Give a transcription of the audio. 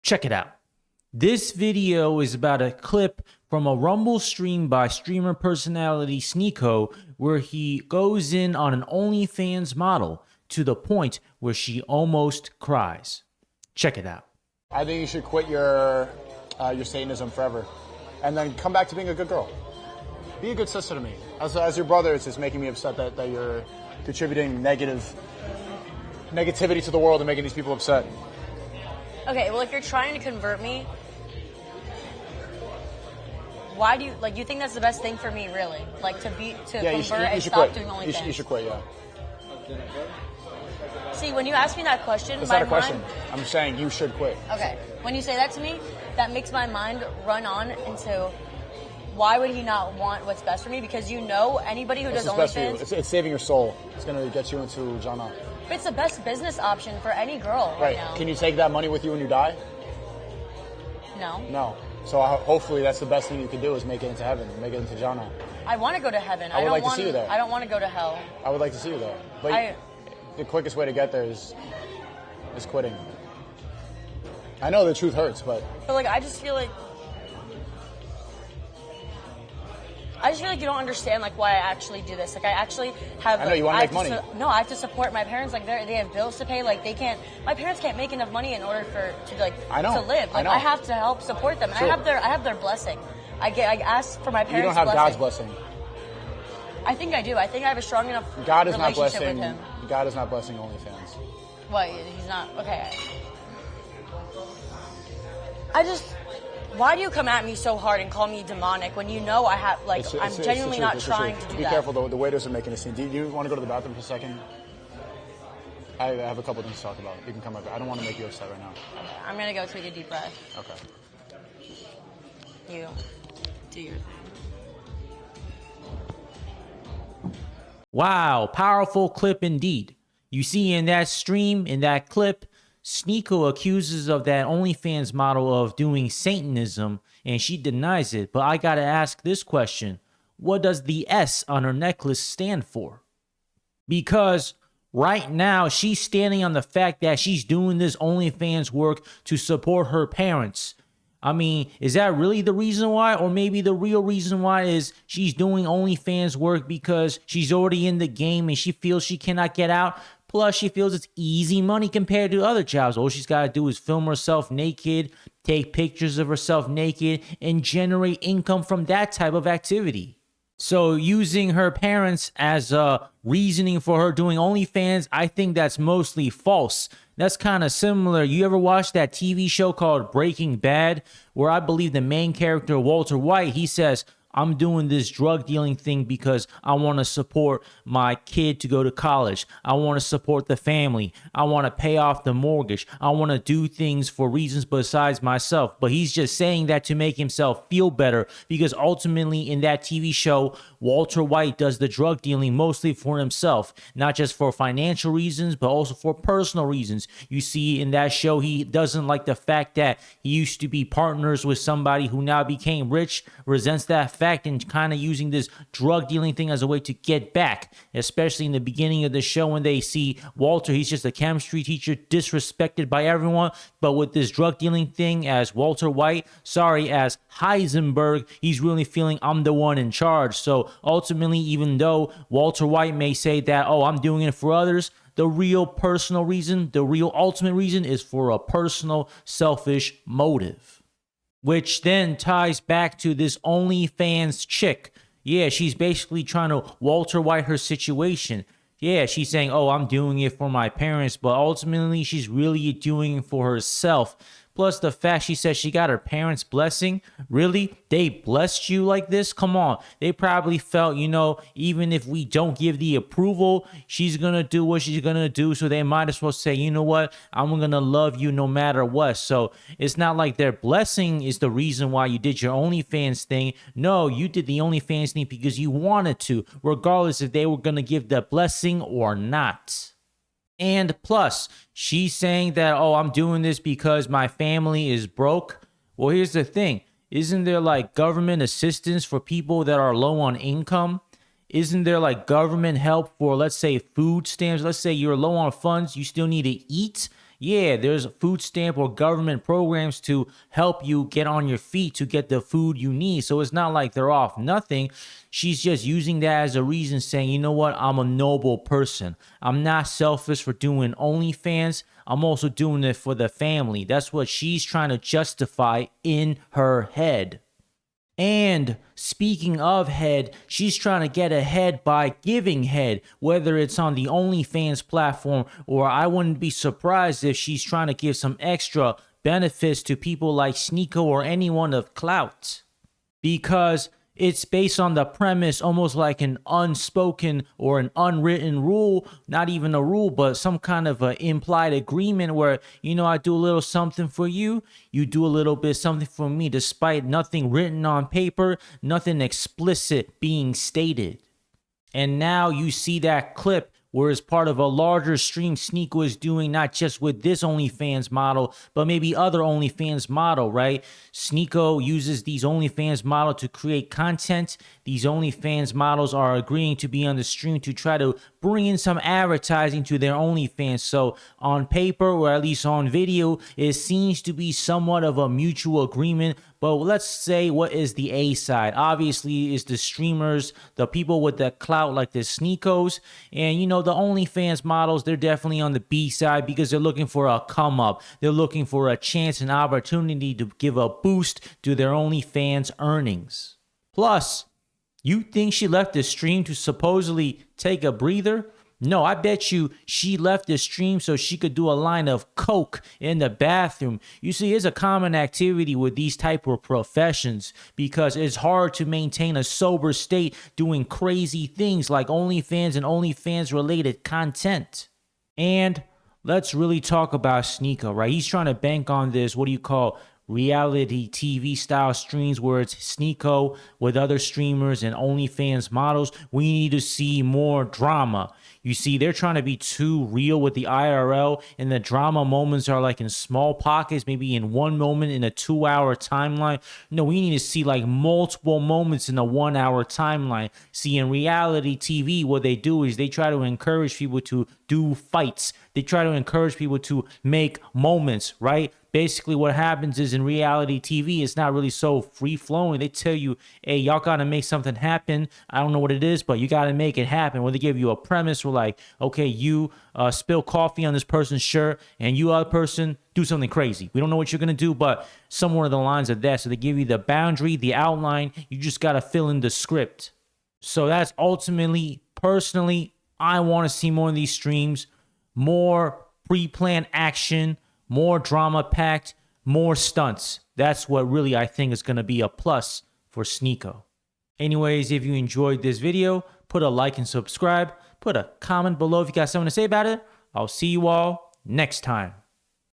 Check it out. This video is about a clip from a Rumble stream by streamer personality Sneako, where he goes in on an OnlyFans model to the point where she almost cries. Check it out. I think you should quit your Satanism forever, and then come back to being a good girl. Be a good sister to me. As your brother, it's just making me upset that you're contributing negativity to the world and making these people upset. Okay, well, if you're trying to convert me, why do you you think that's the best thing for me, really? Like to convert and stop doing OnlyFans? You should quit, yeah. See, when you ask me that question, it's my not a question. mind... I'm saying you should quit. Okay, when you say that to me, that makes my mind run on into why would he not want what's best for me? Because you know anybody who does OnlyFans... It's saving your soul. It's going to get you into Jannah. It's the best business option for any girl right now. Can you take that money with you when you die? No. No. So hopefully that's the best thing you can do is make it into heaven, make it into Jannah. I want to go to heaven. I would like to see you there. I don't want to go to hell. I would like to see you there. But the quickest way to get there is quitting. I know the truth hurts, but I just feel like you don't understand why I actually do this. I actually have. I know you want to make money. No, I have to support my parents. They have bills to pay. They can't. My parents can't make enough money in order to live. I know. I have to help support them. And sure. I have their blessing. I ask for my parents' blessing. You don't have God's blessing. I think I do. I think I have a strong enough God is relationship not blessing, with him. God is not blessing OnlyFans. What? He's not. Okay. Why do you come at me so hard and call me demonic when you know I have, I'm genuinely not trying to do that? Be careful, though. The waiters are making a scene. Do you want to go to the bathroom for a second? I have a couple things to talk about. You can come up. I don't want to make you upset right now. Okay, I'm going to go take a deep breath. Okay. You do your thing. Wow, powerful clip indeed. You see in that stream, in that clip, Sneako accuses of that OnlyFans model of doing Satanism, and she denies it. But I gotta ask this question. What does the S on her necklace stand for? Because right now, she's standing on the fact that she's doing this OnlyFans work to support her parents. I mean, is that really the reason why? Or maybe the real reason why is she's doing OnlyFans work because she's already in the game and she feels she cannot get out? Plus, she feels it's easy money compared to other jobs. All she's got to do is film herself naked, take pictures of herself naked, and generate income from that type of activity. So using her parents as a reasoning for her doing OnlyFans, I think that's mostly false. That's kind of similar. You ever watch that TV show called Breaking Bad, where I believe the main character, Walter White, he says, I'm doing this drug dealing thing because I want to support my kid to go to college. I want to support the family. I want to pay off the mortgage. I want to do things for reasons besides myself. But he's just saying that to make himself feel better because ultimately in that TV show, Walter White does the drug dealing mostly for himself, not just for financial reasons, but also for personal reasons. You see in that show, he doesn't like the fact that he used to be partners with somebody who now became rich, resents that fact, and kind of using this drug dealing thing as a way to get back, especially in the beginning of the show when they see Walter, he's just a chemistry teacher, disrespected by everyone, but with this drug dealing thing as Walter White, as Heisenberg, he's really feeling I'm the one in charge. So ultimately, even though Walter White may say that, oh, I'm doing it for others, the real personal reason, the real ultimate reason is for a personal, selfish motive. Which then ties back to this OnlyFans chick. Yeah, she's basically trying to Walter White her situation. Yeah, she's saying, oh, I'm doing it for my parents, but ultimately she's really doing it for herself. Plus the fact she says she got her parents' blessing. Really? They blessed you like this? Come on. They probably felt, even if we don't give the approval, she's going to do what she's going to do. So they might as well say, you know what? I'm going to love you no matter what. So it's not like their blessing is the reason why you did your OnlyFans thing. No, you did the OnlyFans thing because you wanted to, regardless if they were going to give the blessing or not. And plus, she's saying that, oh, I'm doing this because my family is broke. Well, here's the thing. Isn't there government assistance for people that are low on income? Isn't there government help for, let's say, food stamps? Let's say you're low on funds, you still need to eat. Yeah, there's food stamp or government programs to help you get on your feet to get the food you need. So it's not like they're off nothing. She's just using that as a reason, saying, you know what, I'm a noble person. I'm not selfish for doing OnlyFans. I'm also doing it for the family. That's what she's trying to justify in her head. And speaking of head, she's trying to get ahead by giving head, whether it's on the OnlyFans platform, or I wouldn't be surprised if she's trying to give some extra benefits to people like Sneako or anyone of clout. Because it's based on the premise, almost like an unspoken or an unwritten rule, not even a rule, but some kind of an implied agreement where, you know, I do a little something for you, you do a little bit something for me, despite nothing written on paper, nothing explicit being stated. And now you see that clip where it's part of a larger stream Sneako is doing, not just with this OnlyFans model, but maybe other OnlyFans model, right? Sneako uses these OnlyFans model to create content. These OnlyFans models are agreeing to be on the stream to try to bring in some advertising to their OnlyFans. So on paper, or at least on video, it seems to be somewhat of a mutual agreement. But let's say, what is the A side? Obviously, is the streamers, the people with the clout like the Sneakos. And, you know, the OnlyFans models, they're definitely on the B side because they're looking for a come up. They're looking for a chance and opportunity to give a boost to their OnlyFans earnings. Plus, you think she left the stream to supposedly take a breather? No, I bet you she left the stream so she could do a line of coke in the bathroom. You see, it's a common activity with these type of professions because it's hard to maintain a sober state doing crazy things like OnlyFans and OnlyFans related content. And let's really talk about Sneako, right? He's trying to bank on this, what do you call, reality TV style streams where it's Sneako with other streamers and OnlyFans models. We need to see more drama. You see, they're trying to be too real with the IRL, and the drama moments are like in small pockets, maybe in one moment in a 2-hour timeline. No, we need to see like multiple moments in a 1-hour timeline. See, in reality TV, what they do is they try to encourage people to do fights. They try to encourage people to make moments, right? Basically, what happens is in reality TV, it's not really so free-flowing. They tell you, hey, y'all got to make something happen. I don't know what it is, but you got to make it happen. Or they give you a premise where like, okay, you spill coffee on this person's shirt, and you other person do something crazy. We don't know what you're going to do, but somewhere in the lines of that. So they give you the boundary, the outline. You just got to fill in the script. So that's ultimately, personally, I want to see more of these streams, more pre-planned action, more drama packed, more stunts. That's what really I think is going to be a plus for Sneako. Anyways, if you enjoyed this video, put a like and subscribe. Put a comment below if you got something to say about it. I'll see you all next time.